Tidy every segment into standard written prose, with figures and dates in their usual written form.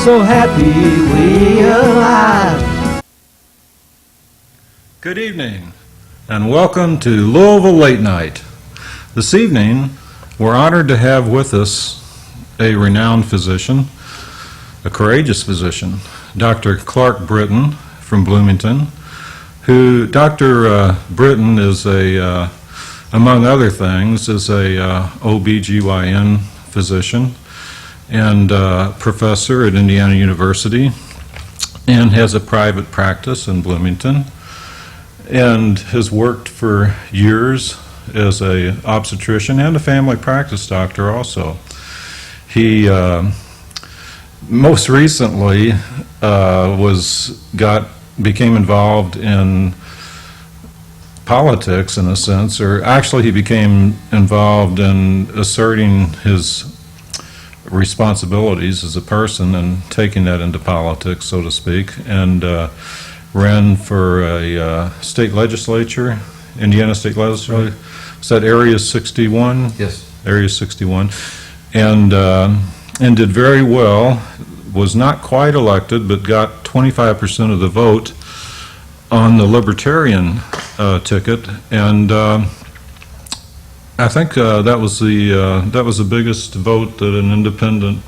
so happy we alive. Good evening, and welcome to Louisville Late Night. This evening, we're honored to have with us a renowned physician, a courageous physician, Dr. Clark Brittain from Bloomington, who Dr. Brittain is among other things, is a OBGYN physician and professor at Indiana University, and has a private practice in Bloomington, and has worked for years as a obstetrician and a family practice doctor also. He most recently became involved in politics in a sense, or actually he became involved in asserting his responsibilities as a person and taking that into politics, so to speak, and ran for a state legislature, Indiana state legislature. Right. Is that Area 61? Yes. Area 61. And did very well, was not quite elected, but got 25% of the vote on the Libertarian ticket, and I think that was the biggest vote that an independent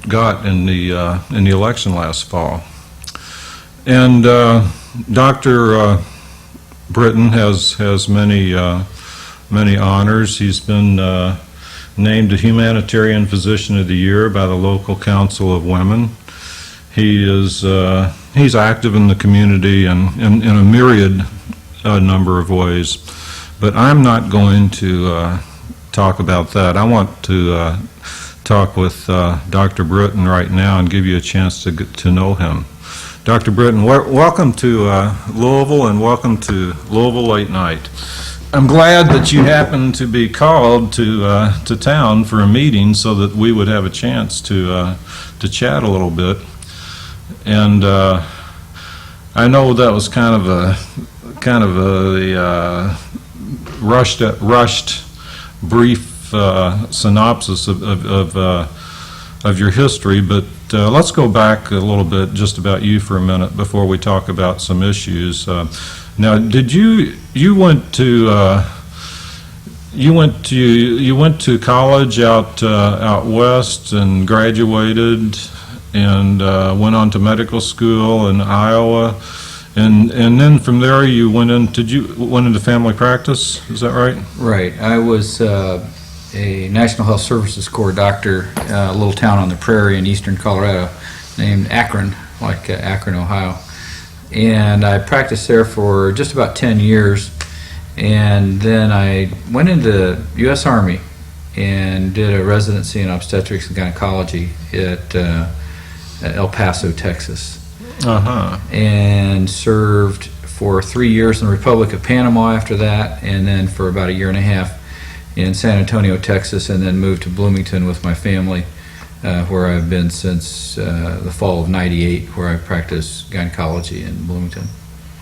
got in the election last fall. And Dr. Brittain has many honors. He's been named a Humanitarian Physician of the Year by the local Council of Women. He's active in the community and in a myriad number of ways, but I'm not going to talk about that. I want to talk with Dr. Brittain right now and give you a chance to get to know him. Dr. Brittain, welcome to Louisville, and welcome to Louisville Late Night. I'm glad that you happened to be called to town for a meeting so that we would have a chance to chat a little bit. And I know that was kind of a rushed, brief synopsis of your history, but let's go back a little bit just about you for a minute before we talk about some issues. Now, did you went to college out west and graduated and went on to medical school in Iowa, and then from there you went into family practice? Is that right? Right. I was a National Health Services Corps doctor, a little town on the prairie in eastern Colorado named Akron, like Akron, Ohio. And I practiced there for just about 10 years, and then I went into the U.S. Army and did a residency in obstetrics and gynecology at El Paso, Texas. And served for 3 years in the Republic of Panama after that, and then for about a year and a half in San Antonio, Texas, and then moved to Bloomington with my family, where I've been since the fall of '98, where I practice gynecology in Bloomington.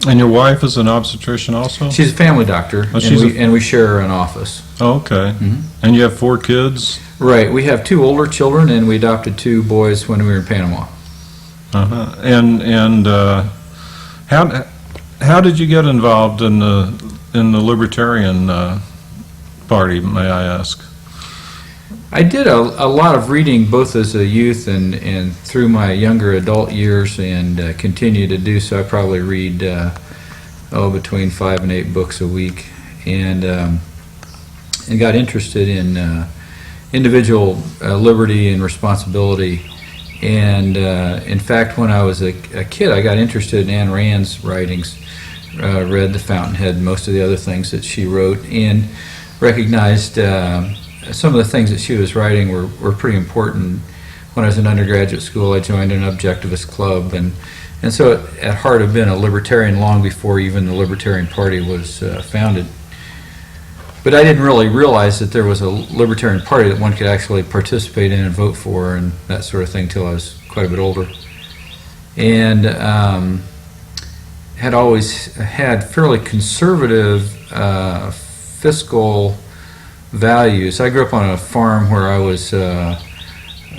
And your wife is an obstetrician also? She's a family doctor, and we share an office. Oh, okay. Mm-hmm. And you have 4 kids? Right. We have 2 older children, and we adopted 2 boys when we were in Panama. And how did you get involved in the Libertarian Party, may I ask? I did a lot of reading both as a youth and through my younger adult years, and continue to do so. I probably read between 5 and 8 books a week, and got interested in individual liberty and responsibility. And in fact, when I was a kid, I got interested in Ayn Rand's writings, read The Fountainhead and most of the other things that she wrote, and recognized some of the things that she was writing were pretty important. When I was in undergraduate school, I joined an objectivist club, and so at heart I've been a libertarian long before even the Libertarian Party was founded. But I didn't really realize that there was a Libertarian Party that one could actually participate in and vote for and that sort of thing till I was quite a bit older. And had always had fairly conservative fiscal values. I grew up on a farm where I was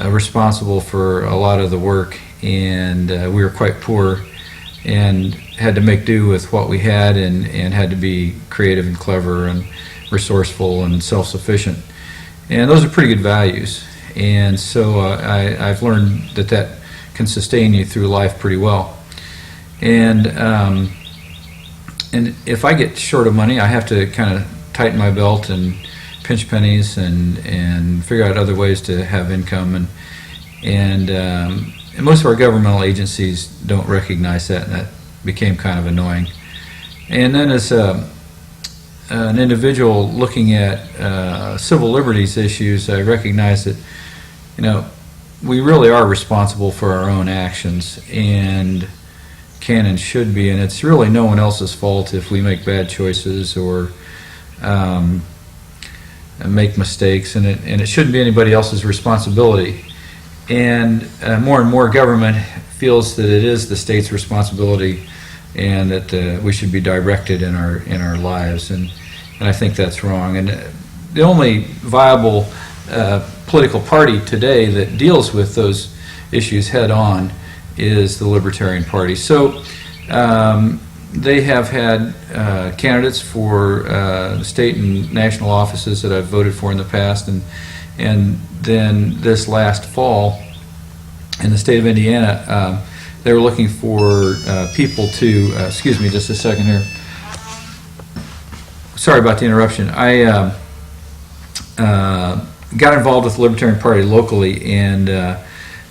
responsible for a lot of the work, and we were quite poor and had to make do with what we had, and had to be creative and clever and resourceful and self-sufficient. And those are pretty good values. And so I've learned that that can sustain you through life pretty well. And if I get short of money, I have to kind of tighten my belt and pinch pennies and figure out other ways to have income. And most of our governmental agencies don't recognize that, and that became kind of annoying. And then as an individual looking at civil liberties issues, I recognize that, you know, we really are responsible for our own actions, and can and should be, and it's really no one else's fault if we make bad choices or make mistakes, and it shouldn't be anybody else's responsibility. And more government feels that it is the state's responsibility, and that we should be directed in our lives, and I think that's wrong. And the only viable political party today that deals with those issues head on is the Libertarian Party. So they have had candidates for state and national offices that I've voted for in the past, and then this last fall in the state of Indiana, they were looking for people to, excuse me just a second here, sorry about the interruption. I got involved with the Libertarian Party locally and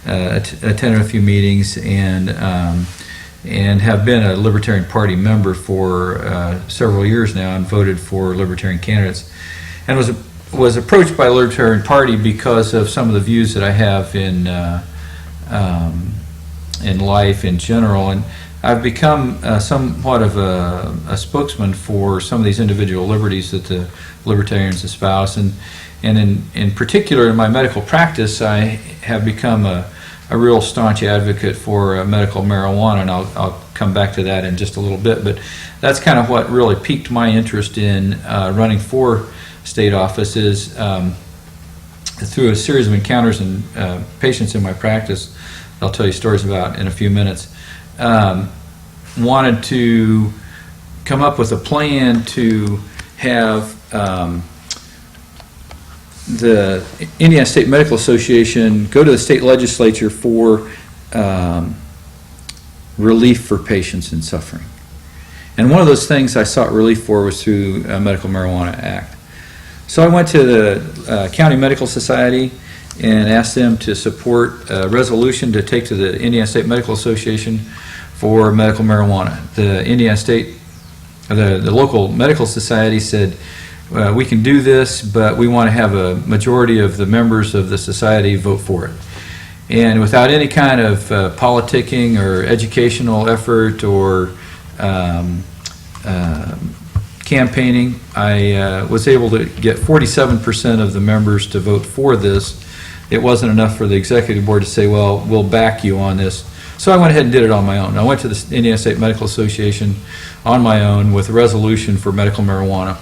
attended a few meetings, and have been a Libertarian Party member for several years now, and voted for Libertarian candidates, and was approached by the Libertarian Party because of some of the views that I have in life in general, and I've become somewhat of a spokesman for some of these individual liberties that the Libertarians espouse, and in particular in my medical practice, I have become a real staunch advocate for medical marijuana, and I'll come back to that in just a little bit, but that's kind of what really piqued my interest in running for state office, is through a series of encounters and patients in my practice I'll tell you stories about in a few minutes, wanted to come up with a plan to have the Indiana State Medical Association go to the state legislature for relief for patients in suffering. And one of those things I sought relief for was through a Medical Marijuana Act. So I went to the County Medical Society and asked them to support a resolution to take to the Indiana State Medical Association for medical marijuana. The Indiana State, the local medical society said, we can do this, but we want to have a majority of the members of the society vote for it. And without any kind of politicking or educational effort or campaigning, I was able to get 47% of the members to vote for this. It wasn't enough for the executive board to say, well, we'll back you on this. So I went ahead and did it on my own. I went to the Indiana State Medical Association on my own with a resolution for medical marijuana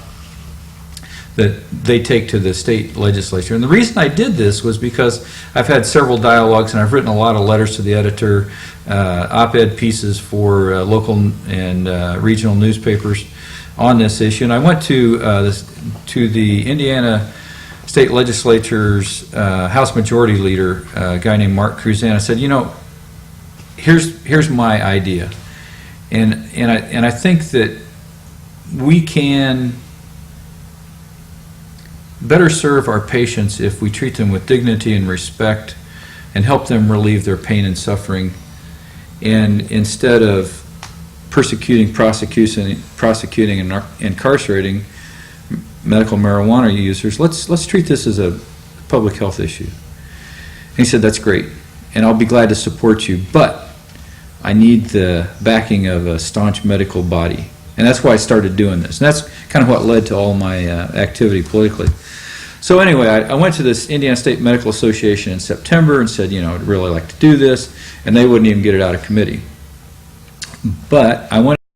that they take to the state legislature. And the reason I did this was because I've had several dialogues, and I've written a lot of letters to the editor, op-ed pieces for local and regional newspapers on this issue. And I went to the Indiana State Legislature's House Majority Leader, a guy named Mark Cruzan. I said, you know, here's my idea, and I think that we can better serve our patients if we treat them with dignity and respect and help them relieve their pain and suffering, and instead of prosecuting and incarcerating medical marijuana users, let's treat this as a public health issue. And he said, that's great, and I'll be glad to support you, but I need the backing of a staunch medical body. And that's why I started doing this. And that's kind of what led to all my activity politically. So anyway, I went to this Indiana State Medical Association in September and said, you know, I'd really like to do this, and they wouldn't even get it out of committee. But I went